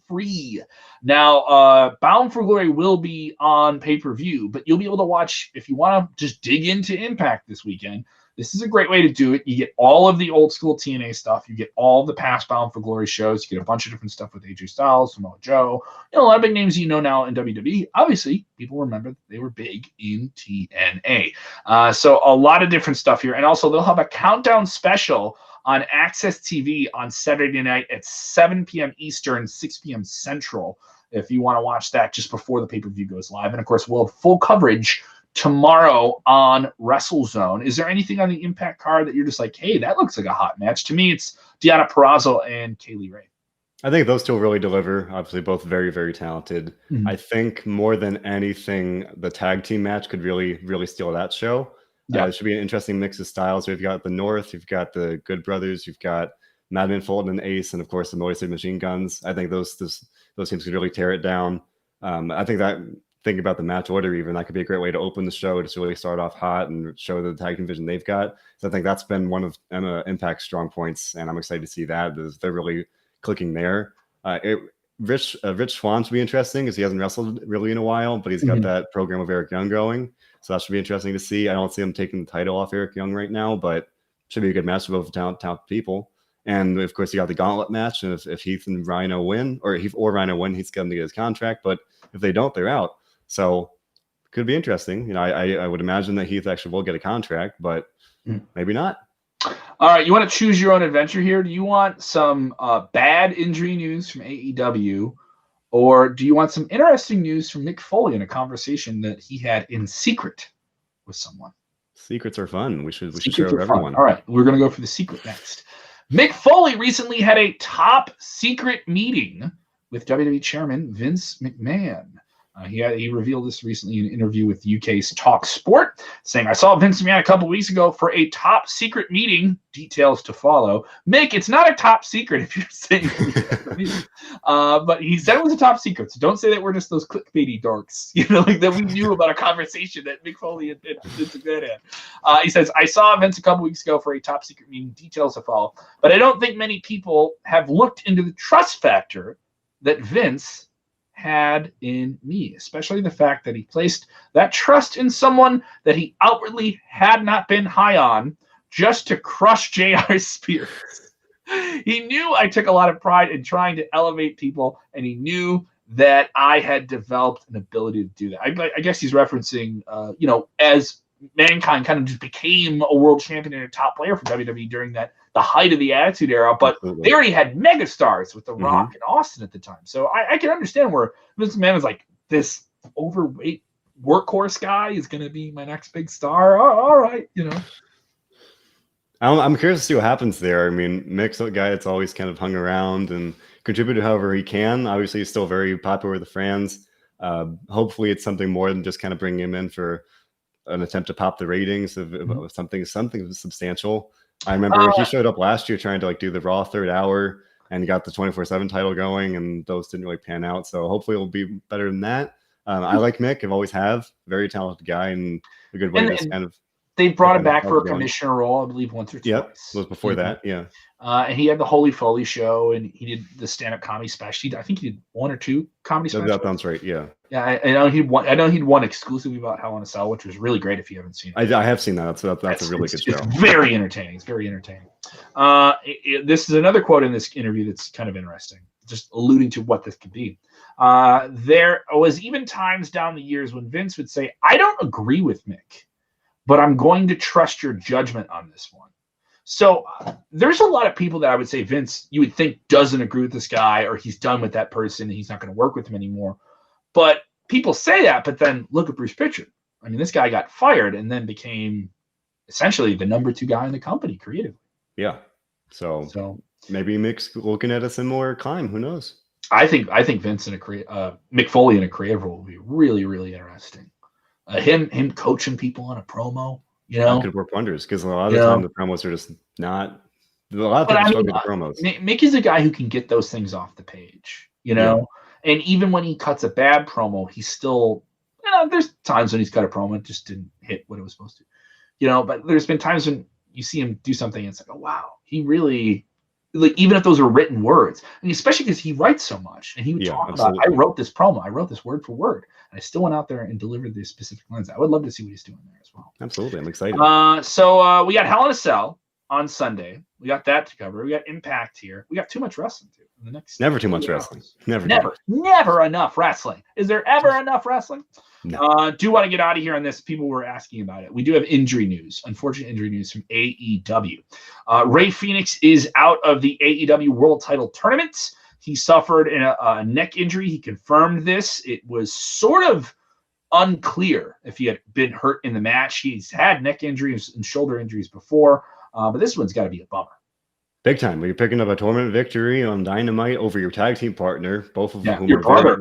free. Now, Bound for Glory will be on pay-per-view, but you'll be able to watch if you want to just dig into Impact this weekend. This is a great way to do it. You get all of the old school TNA stuff. You get all the past Bound for Glory shows. You get a bunch of different stuff with AJ Styles, Samoa Joe, a lot of big names now in WWE. Obviously, people remember that they were big in TNA. So a lot of different stuff here. And also, they'll have a countdown special on Access TV on Saturday night at 7 p.m. Eastern, 6 p.m. Central, if you want to watch that just before the pay-per-view goes live. And, of course, we'll have full coverage tomorrow on WrestleZone. Is there anything on the Impact card that you're just like, hey, that looks like a hot match? To me, it's Deonna Purrazzo and Kaylee Ray. I think those two really deliver. Obviously, both very, very talented. Mm-hmm. I think more than anything, the tag team match could really, really steal that show. Yeah, it should be an interesting mix of styles. We've got the North, you've got the Good Brothers, you've got Madman Fulton and Ace, and of course the Motor City Machine Guns. I think those teams could really tear it down. I think that thinking about the match order, even that could be a great way to open the show, to really start off hot and show the tag team vision they've got. So I think that's been one of Impact's strong points, and I'm excited to see that. They're really clicking there. Rich Swann should be interesting because he hasn't wrestled really in a while, but he's got that program of Eric Young going. So that should be interesting to see. I don't see him taking the title off Eric Young right now, but should be a good match for both talented people. And of course, you got the gauntlet match. And if Heath and Rhino win, or Heath or Rhino win, he's going to get his contract. But if they don't, they're out. So could be interesting. I would imagine that Heath actually will get a contract, but maybe not. All right, you want to choose your own adventure here? Do you want some bad injury news from AEW? Or do you want some interesting news from Mick Foley in a conversation that he had in secret with someone? Secrets are fun. We should share with everyone. All right, we're going to go for the secret next. Mick Foley recently had a top secret meeting with WWE Chairman Vince McMahon. He revealed this recently in an interview with UK's Talk Sport, saying, I saw Vince McMahon a couple weeks ago for a top secret meeting. Details to follow. Mick, it's not a top secret if you're saying but he said it was a top secret. So don't say that we're just those clickbaity dorks, like that we knew about a conversation that Mick Foley and Vince McMahon had. He says, I saw Vince a couple weeks ago for a top secret meeting. Details to follow. But I don't think many people have looked into the trust factor that Vince had in me, especially the fact that he placed that trust in someone that he outwardly had not been high on just to crush JR's spirits. He knew I took a lot of pride in trying to elevate people, and he knew that I had developed an ability to do that. I guess he's referencing, as Mankind kind of just became a world champion and a top player for WWE during the height of the Attitude Era, but they already had megastars with The Rock and Austin at the time. So I can understand where Vince McMahon is like, this overweight workhorse guy is going to be my next big star. Oh, all right, I'm curious to see what happens there. I mean, Mick's a guy that's always kind of hung around and contributed however he can. Obviously, he's still very popular with the fans. Hopefully, it's something more than just kind of bringing him in for an attempt to pop the ratings of something substantial. I remember he showed up last year trying to do the Raw third hour and got the 24/7 title going, and those didn't really pan out. So hopefully it'll be better than that. I like Mick. I've always have. Very talented guy and a good way to kind of. They brought him back for a commissioner role, I believe, once or twice. Yep, it was before that, yeah. And he had the Holy Foley show, and he did the stand-up comedy special. I think he did one or two comedy specials. That sounds right, yeah. Yeah, I know he'd won exclusively about Hell in a Cell, which was really great if you haven't seen it. I have seen that. That's a really good show. It's very entertaining. It's very entertaining. This is another quote in this interview that's kind of interesting, just alluding to what this could be. There was even times down the years when Vince would say, I don't agree with Mick, but I'm going to trust your judgment on this one. So there's a lot of people that I would say Vince, you would think, doesn't agree with this guy, or he's done with that person and he's not going to work with him anymore. But people say that, but then look at Bruce Pritchard. I mean, this guy got fired and then became essentially the number 2 guy in the company creatively. Yeah. So maybe Mick's looking at a similar climb. Who knows? I think Vince and Mick Foley in a creative role would be really, really interesting. Him coaching people on a promo, that could work wonders, because a lot of the time the promos are just not. A lot of people struggle with the promos. Mick is a guy who can get those things off the page, and even when he cuts a bad promo, he's still, there's times when he's cut a promo, it just didn't hit what it was supposed to, but there's been times when you see him do something and it's like, oh wow, he really like even if those are written words, and especially because he writes so much, and he would talk about, I wrote this promo, I wrote this word for word, and I still went out there and delivered these specific lines. I would love to see what he's doing there as well. Absolutely, I'm excited. So we got Hell in a Cell on Sunday. We got that to cover. We got Impact here. We got too much wrestling too. In the next never too much wrestling. Never enough wrestling. Is there ever enough wrestling? No. Do want to get out of here on this. People were asking about it. We do have injury news, unfortunate injury news from AEW. Rey Fénix is out of the AEW World Title Tournament. He suffered a neck injury. He confirmed this. It was sort of unclear if he had been hurt in the match. He's had neck injuries and shoulder injuries before, but this one's got to be a bummer. Big time. When you're picking up a tournament victory on Dynamite over your tag team partner, both of whom your brother,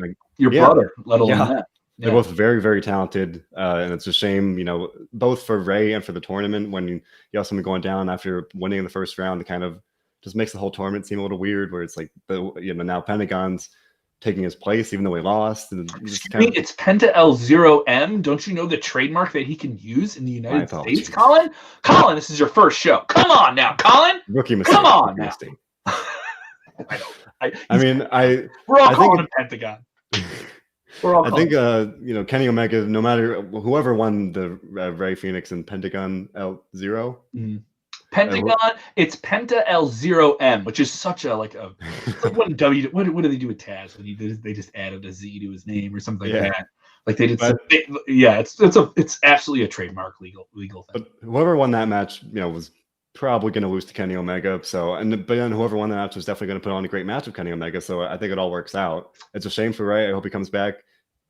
let alone that. They're both very, very talented, and it's a shame, both for Rey and for the tournament when you have someone going down after winning in the first round. It kind of just makes the whole tournament seem a little weird, where it's like now Pentagon's taking his place, even though he lost. And it's Penta L0M. Don't you know the trademark that he can use in the United States, Colin? Colin, this is your first show. Come on now, Colin. Rookie mistake. Come on now. I know. We're all calling him Pentagon. I think Kenny Omega, no matter whoever won the Rey Fénix and Pentagon L0. Pentagon, it's Penta L0M, which is such a like what do they do with Taz when they just added a Z to his name or something like that? Like they did. It's absolutely a trademark legal thing. But whoever won that match, was probably going to lose to Kenny Omega. But then whoever won that match was definitely going to put on a great match with Kenny Omega. So I think it all works out. It's a shame for Rey. I hope he comes back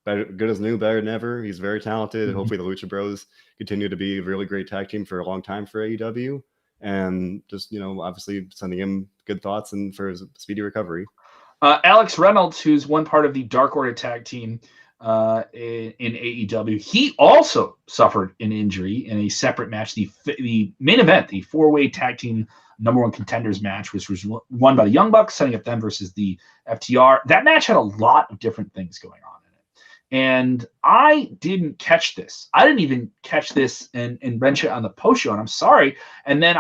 better, good as new, better than ever. He's very talented. Hopefully the Lucha Bros continue to be a really great tag team for a long time for AEW. And just, obviously sending him good thoughts and for his speedy recovery. Alex Reynolds, who's one part of the Dark Order tag team in AEW, he also suffered an injury in a separate match. The main event, the 4-way tag team #1 contenders match, which was won by the Young Bucks, setting up them versus the FTR. That match had a lot of different things going on in it. And I didn't catch this. I didn't even catch this and mention it on the post show, and I'm sorry. And then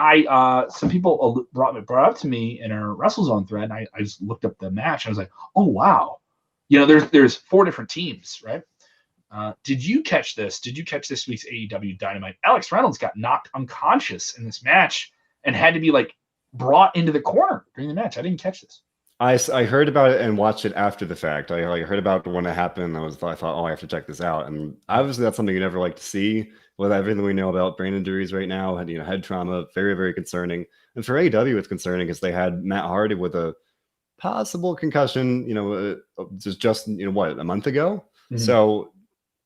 some people brought up to me in our WrestleZone thread, and I just looked up the match. And I was like, oh, wow. There's 4 different teams, right? Did you catch this? Did you catch this week's AEW Dynamite? Alex Reynolds got knocked unconscious in this match and had to be brought into the corner during the match. I didn't catch this. I heard about it and watched it after the fact. I heard about when it happened. I thought, oh, I have to check this out. And obviously, that's something you never like to see. With everything we know about brain injuries right now, and head trauma, very, very concerning. And for AEW, it's concerning because they had Matt Hardy with a possible concussion. Just a month ago. Mm-hmm. So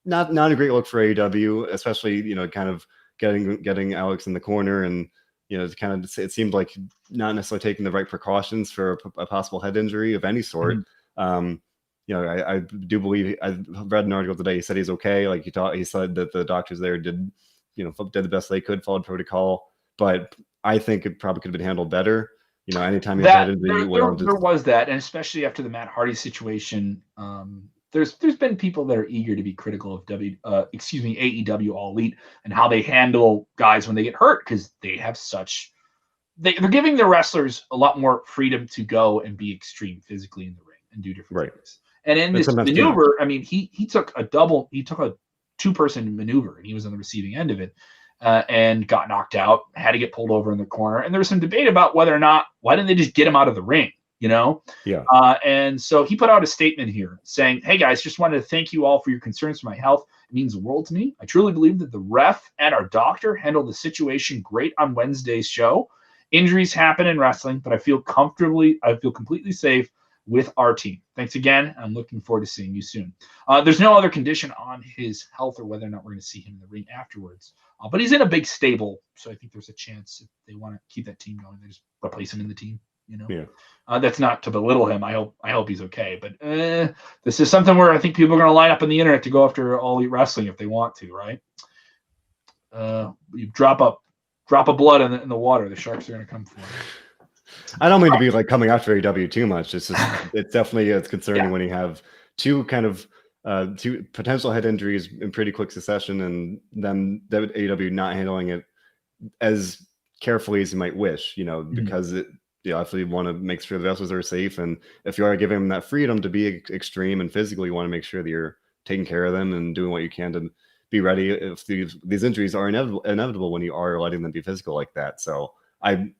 not a great look for AEW, especially kind of getting Alex in the corner and. It seemed like not necessarily taking the right precautions for a possible head injury of any sort. Mm-hmm. I do believe I read an article today. He said he's okay. He said that the doctors there did the best they could, followed protocol. But I think it probably could have been handled better. Anytime you head injury, there was that, and especially after the Matt Hardy situation. There's been people that are eager to be critical of AEW All Elite and how they handle guys when they get hurt, because they have they're giving the wrestlers a lot more freedom to go and be extreme physically in the ring and do different things. And in this maneuver, he took a 2-person maneuver, and he was on the receiving end of it and got knocked out, had to get pulled over in the corner. And there was some debate about why didn't they just get him out of the ring? Yeah. And so he put out a statement here saying, hey guys, just wanted to thank you all for your concerns for my health. It means the world to me. I truly believe that the ref and our doctor handled the situation great on Wednesday's show. Injuries happen in wrestling, but I feel completely safe with our team. Thanks again. I'm looking forward to seeing you soon. There's no other condition on his health or whether or not we're going to see him in the ring afterwards. But he's in a big stable, so I think there's a chance if they want to keep that team going, they just replace him in the team. Yeah. That's not to belittle him. I hope he's okay. But this is something where I think people are going to line up on the internet to go after All Elite Wrestling if they want to, right? You drop a blood in the water, the sharks are going to come for you. I don't mean to be coming after AEW too much. It's definitely concerning when you have two potential head injuries in pretty quick succession, and then AEW not handling it as carefully as you might wish, because you obviously want to make sure the wrestlers are safe, and if you are giving them that freedom to be extreme and physical, you want to make sure that you're taking care of them and doing what you can to be ready if these injuries are inevitable when you are letting them be physical like that. So I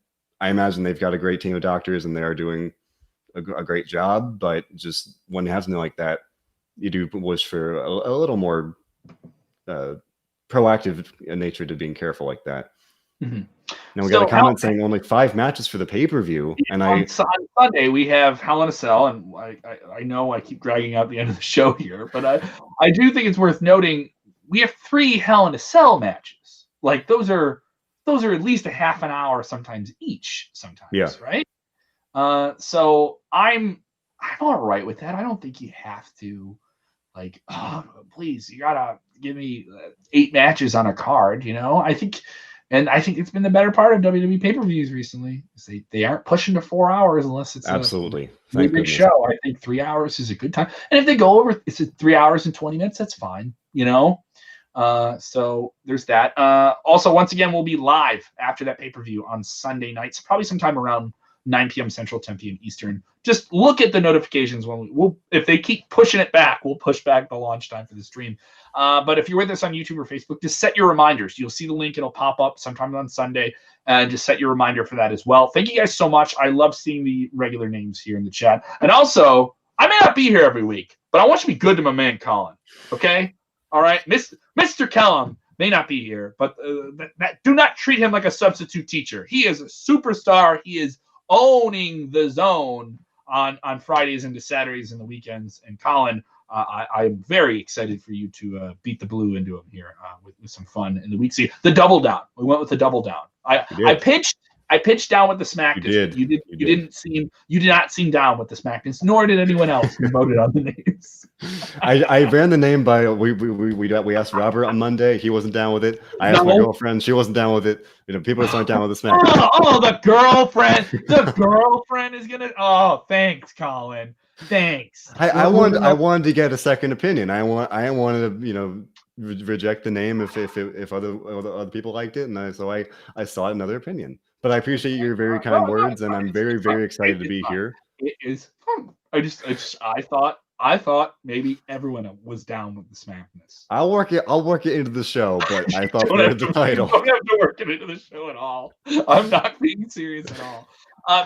imagine they've got a great team of doctors and they are doing a great job, but just when you have something like that, you do wish for a little more proactive in nature to being careful like that. Mm-hmm. Now we got a comment saying only 5 matches for the pay-per-view, and on Sunday we have Hell in a Cell, and I know I keep dragging out the end of the show here, but I do think it's worth noting we have 3 Hell in a Cell matches. Like those are at least a half an hour sometimes each, right? So I'm all right with that. I don't think you have to like, oh, please, you gotta give me 8 matches on a card, you know? I think it's been the better part of WWE pay-per-views recently. They aren't pushing to 4 hours unless it's absolutely a really big show. I think 3 hours is a good time. And if they go over, it's 3 hours and 20 minutes, that's fine, you know? So there's that. Also, once again, we'll be live after that pay-per-view on Sunday nights, probably sometime around 9 p.m. Central, 10 p.m. Eastern. Just look at the notifications when if they keep pushing it back, we'll push back the launch time for the stream. But if you're with us on YouTube or Facebook, just set your reminders. You'll see the link. It'll pop up sometime on Sunday. And just set your reminder for that as well. Thank you guys so much. I love seeing the regular names here in the chat. And also, I may not be here every week, but I want you to be good to my man, Colin. Okay? All right? Mr. Kellum may not be here, but do not treat him like a substitute teacher. He is a superstar. He is owning the zone on Fridays into Saturdays and the weekends. And Colin, I'm very excited for you to beat the blue into him here with some fun in the week. See, the double down. We went with the double down. I pitched down with the smack. You did not seem down with the smackness, nor did anyone else who voted on the names. I ran the name by we asked Robert on Monday. He wasn't down with it. I asked my girlfriend. She wasn't down with it. You know, people just aren't down with the smack. Oh, the girlfriend. The girlfriend is gonna. Oh, thanks, Colin. Thanks. I wanted to get a second opinion. I wanted to reject the name if other people liked it, and I sought another opinion. But I appreciate your very kind words, and I'm very, very excited to be here. It is fun. I thought maybe everyone was down with the smackness. I'll work it into the show, but I thought we had the title. You don't have to work it into the show at all. I'm not being serious at all.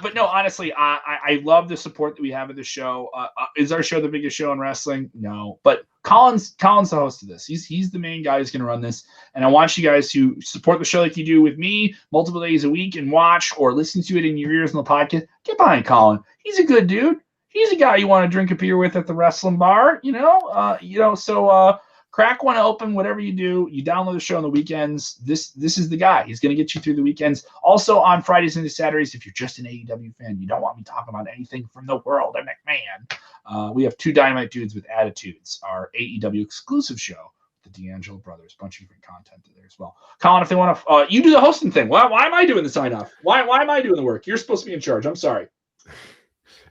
But no, honestly, I love the support that we have at the show. Is our show the biggest show in wrestling? No, but Colin's the host of this. He's the main guy who's going to run this, and I want you guys to support the show like you do with me multiple days a week and watch or listen to it in your ears on the podcast. Get behind Colin. He's a good dude. He's a guy you want to drink a beer with at the wrestling bar. So crack one open, whatever you do. You download the show on the weekends. This is the guy. He's going to get you through the weekends. Also on Fridays into Saturdays, if you're just an AEW fan, you don't want me talking about anything from the world of McMahon. We have 2 Dynamite Dudes with Attitudes, our AEW exclusive show. The D'Angelo Brothers, bunch of different content there as well. Colin, if they want to, you do the hosting thing. Why am I doing the sign off? Why am I doing the work? You're supposed to be in charge. I'm sorry.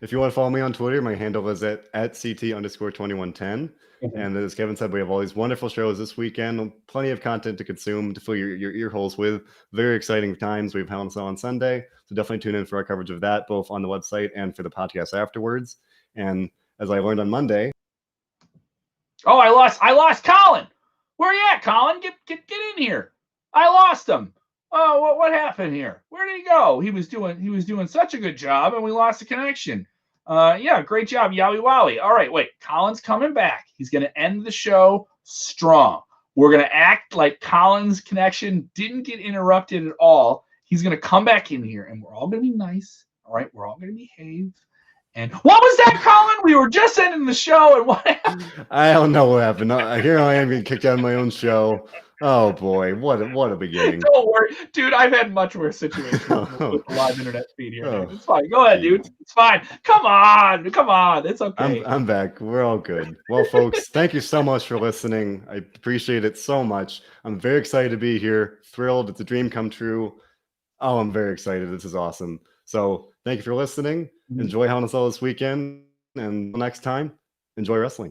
If you want to follow me on Twitter, my handle is at CT_2110. And as Kevin said, we have all these wonderful shows this weekend, plenty of content to consume to fill your ear holes with. Very exciting times. We have Hell in a Cell on Sunday, so definitely tune in for our coverage of that, both on the website and for the podcast afterwards. And as I learned on Monday, I lost Colin. Where you at, Colin? Get in here. I lost him. Oh, what happened here? Where did he go? He was doing such a good job, and we lost the connection. Great job, Yowie Wowie. All right, wait. Colin's coming back. He's going to end the show strong. We're going to act like Colin's connection didn't get interrupted at all. He's going to come back in here, and we're all going to be nice. All right, we're all going to behave. And what was that, Colin? We were just ending the show, and what happened? I don't know what happened. Here I am getting kicked out of my own show. Oh boy, what a beginning! Don't worry, dude. I've had much worse situations with the live internet feed here. It's fine. Go ahead, dude. It's fine. Come on. It's okay. I'm back. We're all good. Well, folks, thank you so much for listening. I appreciate it so much. I'm very excited to be here. Thrilled. It's a dream come true. Oh, I'm very excited. This is awesome. So thank you for listening. Enjoy Hell in a Cell this weekend, and until next time, enjoy wrestling.